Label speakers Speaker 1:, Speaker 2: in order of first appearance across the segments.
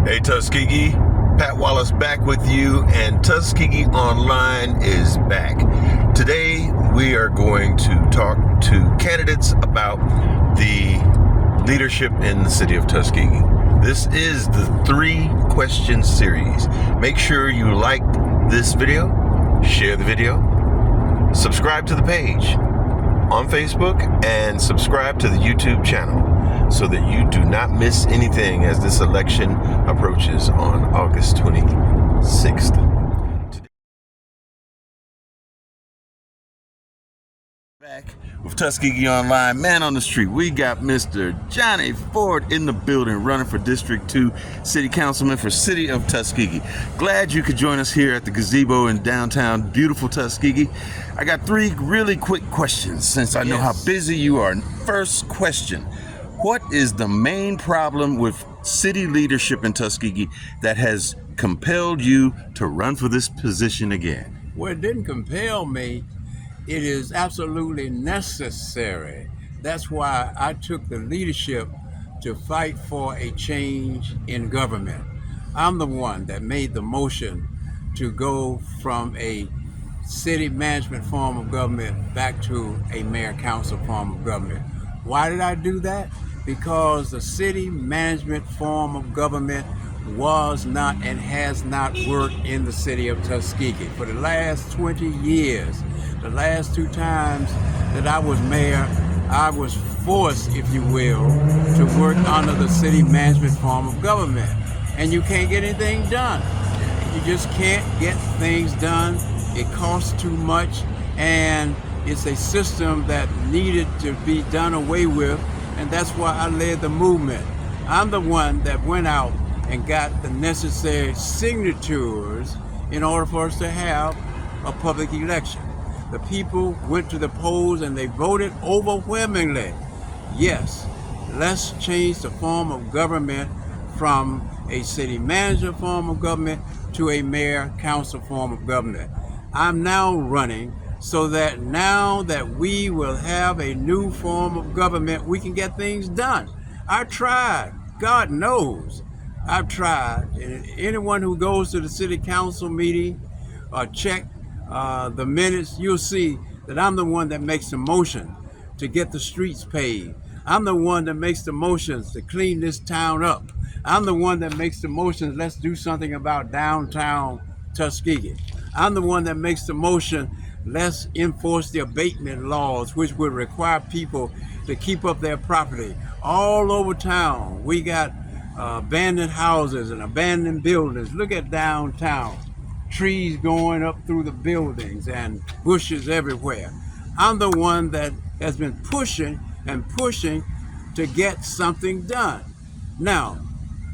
Speaker 1: Hey Tuskegee, Pat Wallace back with you, and Tuskegee Online is back. Today we are going to talk to candidates about the leadership in the city of Tuskegee. This is the 3-question series. Make sure you like this video, share the video, subscribe to the page on Facebook, and subscribe to the YouTube channel so that you do not miss anything as this election approaches on August 26th. Back with Tuskegee Online, man on the street. We got Mr. Johnny Ford in the building, running for District 2 City Councilman for City of Tuskegee. Glad you could join us here at the gazebo in downtown beautiful Tuskegee. I got 3 really quick questions since I know how busy you are. First question: what is the main problem with city leadership in Tuskegee that has compelled you to run for this position again?
Speaker 2: Well, it didn't compel me. It is absolutely necessary. That's why I took the leadership to fight for a change in government. I'm the one that made the motion to go from a city management form of government back to a mayor-council form of government. Why did I do that? Because the city management form of government was not and has not worked in the city of Tuskegee. For the last 20 years, the last 2 times that I was mayor, I was forced, if you will, to work under the city management form of government. And you can't get anything done. You just can't get things done. It costs too much, and it's a system that needed to be done away with, and that's why I led the movement. I'm the one that went out and got the necessary signatures in order for us to have a public election. The people went to the polls and they voted overwhelmingly. Yes, let's change the form of government from a city manager form of government to a mayor-council form of government. I'm now running so that now that we will have a new form of government, we can get things done. I tried, God knows, I've tried. Anyone who goes to the city council meeting or check the minutes, you'll see that I'm the one that makes the motion to get the streets paved. I'm the one that makes the motions to clean this town up. I'm the one that makes the motions, let's do something about downtown Tuskegee. I'm the one that makes the motion, let's enforce the abatement laws, which would require people to keep up their property. All over town, we got abandoned houses and abandoned buildings. Look at downtown. Trees going up through the buildings and bushes everywhere. I'm the one that has been pushing and pushing to get something done. Now,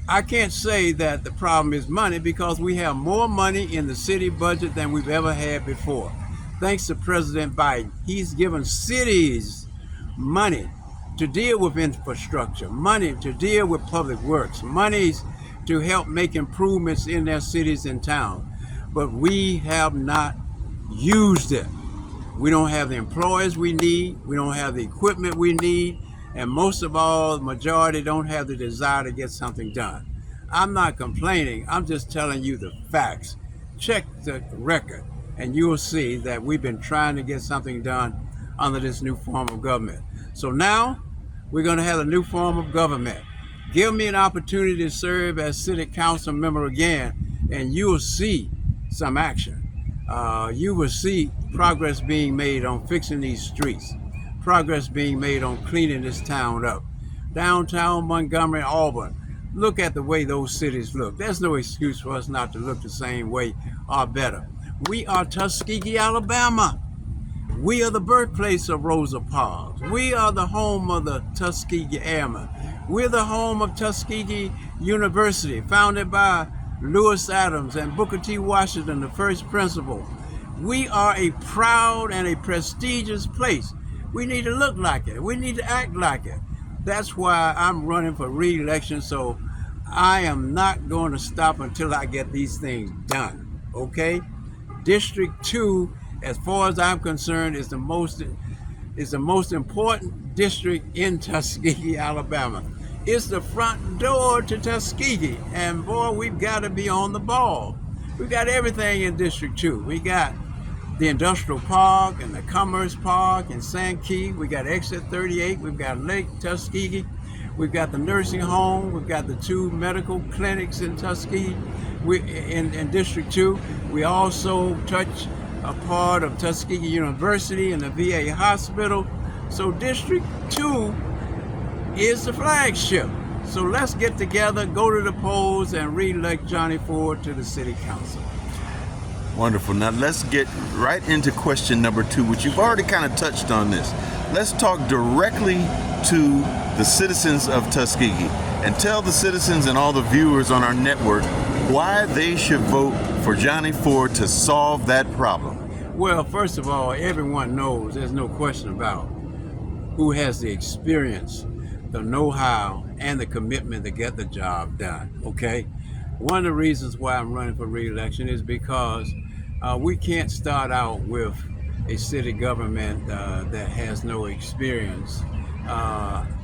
Speaker 2: I can't say that the problem is money, because we have more money in the city budget than we've ever had before. Thanks to President Biden, he's given cities money to deal with infrastructure, money to deal with public works, monies to help make improvements in their cities and towns. But we have not used it. We don't have the employees we need, we don't have the equipment we need, and most of all, the majority don't have the desire to get something done. I'm not complaining, I'm just telling you the facts. Check the record, and you will see that we've been trying to get something done under this new form of government. So now, we're going to have a new form of government. Give me an opportunity to serve as city council member again, and you will see some action. You will see progress being made on fixing these streets, progress being made on cleaning this town up. Downtown Montgomery, Auburn, look at the way those cities look. There's no excuse for us not to look the same way or better. We are Tuskegee, Alabama. We are the birthplace of Rosa Parks. We are the home of the Tuskegee Airmen. We're the home of Tuskegee University, founded by Lewis Adams and Booker T. Washington, the first principal. We are a proud and a prestigious place. We need to look like it. We need to act like it. That's why I'm running for re-election, so I am not going to stop until I get these things done, okay? District 2, as far as I'm concerned, is the most important district in Tuskegee, Alabama. It's the front door to Tuskegee, and boy, we've got to be on the ball. We got everything in District 2. We got the Industrial Park and the Commerce Park and Sand Key. We got Exit 38. We've got Lake Tuskegee. We've got the nursing home. We've got the 2 medical clinics in Tuskegee. In District 2. We also touch a part of Tuskegee University and the VA hospital. So District 2 is the flagship. So let's get together, go to the polls, and re-elect Johnny Ford to the City Council.
Speaker 1: Wonderful. Now let's get right into question number 2, which you've already kind of touched on this. Let's talk directly to the citizens of Tuskegee and tell the citizens and all the viewers on our network why they should vote for Johnny Ford to solve that problem.
Speaker 2: Well, first of all, everyone knows, there's no question about who has the experience, the know-how, and the commitment to get the job done, okay? One of the reasons why I'm running for re-election is because we can't start out with a city government that has no experience.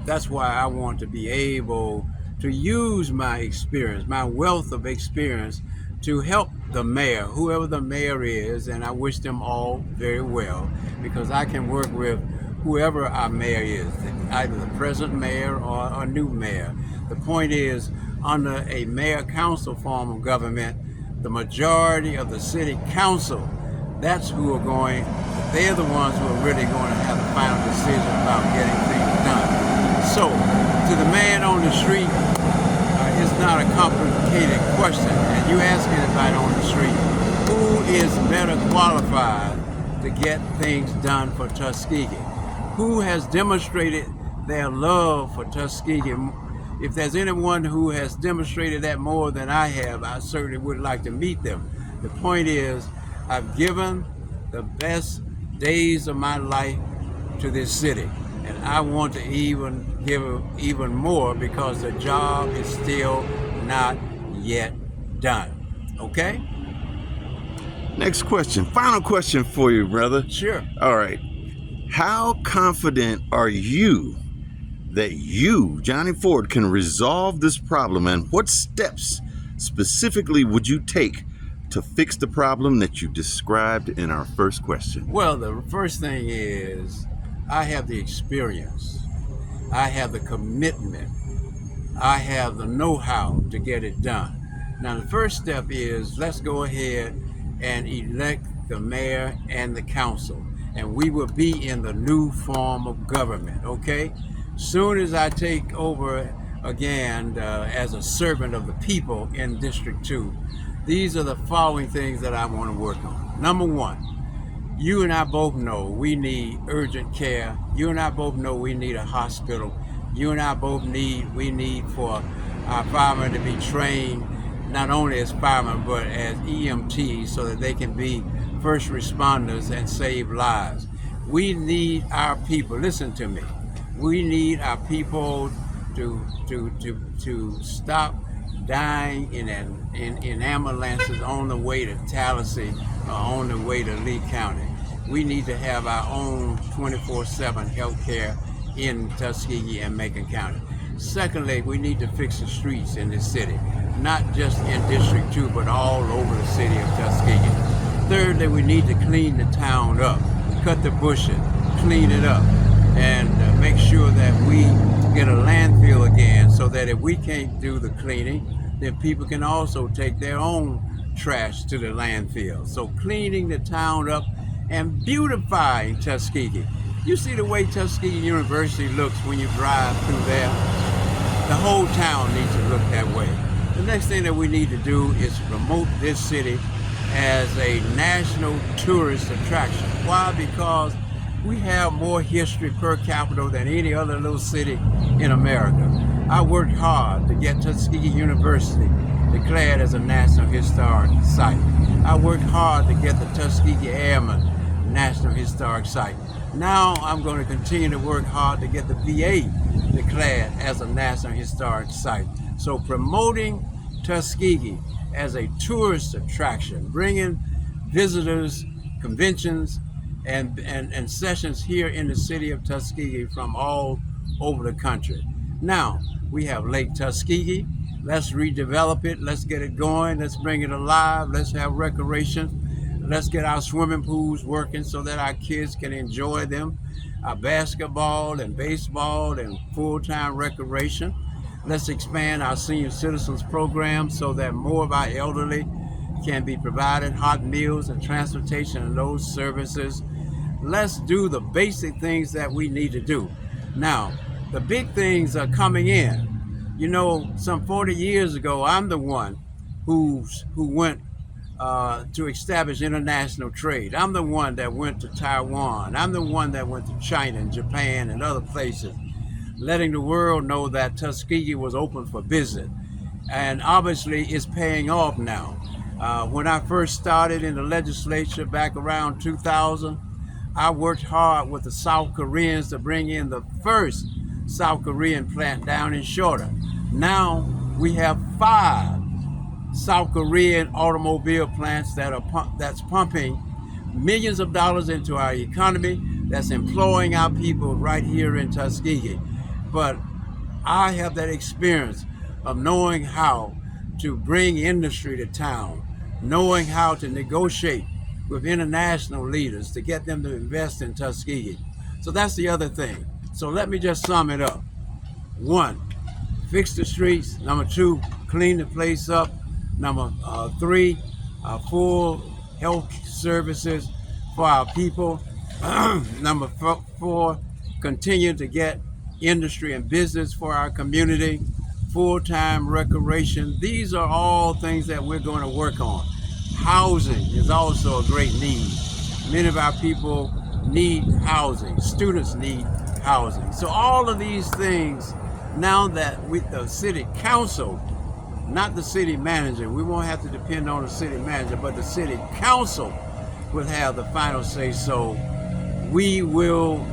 Speaker 2: That's why I want to be able to use my experience, my wealth of experience, to help the mayor, whoever the mayor is, and I wish them all very well, because I can work with whoever our mayor is, either the present mayor or a new mayor. The point is, under a mayor-council form of government, the majority of the city council, that's who are going, they're the ones who are really going to have the final decision about getting things done. So, to the man on the street, it's not a complicated question. And you ask anybody on the street, who is better qualified to get things done for Tuskegee? Who has demonstrated their love for Tuskegee? If there's anyone who has demonstrated that more than I have, I certainly would like to meet them. The point is, I've given the best days of my life to this city, and I want to even give even more, because the job is still not yet done. Okay?
Speaker 1: Next question, final question for you, brother.
Speaker 2: Sure.
Speaker 1: All right. How confident are you that you, Johnny Ford, can resolve this problem, and what steps specifically would you take to fix the problem that you described in our first question?
Speaker 2: Well, the first thing is, I have the experience, I have the commitment, I have the know-how to get it done. Now, the first step is, let's go ahead and elect the mayor and the council, and we will be in the new form of government, okay? Soon as I take over again as a servant of the people in District 2, these are the following things that I want to work on. Number 1, you and I both know we need urgent care. You and I both know we need a hospital. You and I both we need for our firemen to be trained not only as firemen but as EMTs, so that they can be first responders and save lives. We need our people, listen to me, we need our people to stop dying in ambulances on the way to Tallahassee or on the way to Lee County. We need to have our own 24/7 health care in Tuskegee and Macon County. Secondly, we need to fix the streets in this city, not just in District 2, but all over the city of Tuskegee. Thirdly, we need to clean the town up, cut the bushes, clean it up, and make sure that we get a landfill again, so that if we can't do the cleaning, then people can also take their own trash to the landfill. So cleaning the town up and beautifying Tuskegee. You see the way Tuskegee University looks when you drive through there? The whole town needs to look that way. The next thing that we need to do is promote this city as a national tourist attraction. Why? Because we have more history per capita than any other little city in America. I worked hard to get Tuskegee University declared as a National Historic Site. I worked hard to get the Tuskegee Airmen National Historic Site. Now I'm going to continue to work hard to get the VA declared as a National Historic Site. So promoting Tuskegee as a tourist attraction, bringing visitors, conventions, and sessions here in the city of Tuskegee from all over the country. Now, We have Lake Tuskegee. Let's redevelop it. Let's get it going. Let's bring it alive. Let's have recreation. Let's get our swimming pools working so that our kids can enjoy them. Our basketball and baseball and full-time recreation. Let's expand our senior citizens program so that more of our elderly can be provided hot meals and transportation and those services. Let's do the basic things that we need to do. Now, the big things are coming in. You know, some 40 years ago, I'm the one who went to establish international trade. I'm the one that went to Taiwan. I'm the one that went to China and Japan and other places, letting the world know that Tuskegee was open for business. And obviously, it's paying off now. When I first started in the legislature back around 2000, I worked hard with the South Koreans to bring in the first South Korean plant down in Shorter. Now we have 5 South Korean automobile plants that's pumping millions of dollars into our economy, that's employing our people right here in Tuskegee. But I have that experience of knowing how to bring industry to town, knowing how to negotiate with international leaders to get them to invest in Tuskegee. So that's the other thing. So let me just sum it up. 1, fix the streets. Number 2, clean the place up. Number 3, full health services for our people. Number 4, continue to get industry and business for our community. Full-time recreation. These are all things that we're going to work on. Housing is also a great need. Many of our people need housing. Students need housing. So all of these things, now that with the city council, not the city manager, we won't have to depend on the city manager, but the city council will have the final say. So we will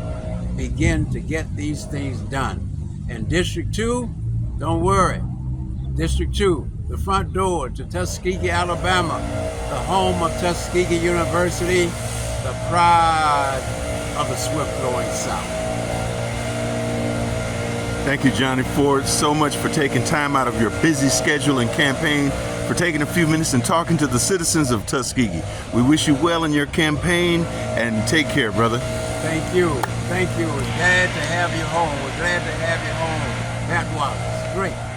Speaker 2: begin to get these things done. And District 2, don't worry. District 2, the front door to Tuskegee, Alabama, the home of Tuskegee University, the pride of the swift-flowing South.
Speaker 1: Thank you, Johnny Ford, so much for taking time out of your busy schedule and campaign, for taking a few minutes and talking to the citizens of Tuskegee. We wish you well in your campaign, and take care, brother.
Speaker 2: Thank you. Thank you. We're glad to have you home. We're glad to have you home. Pat Wallace. Great.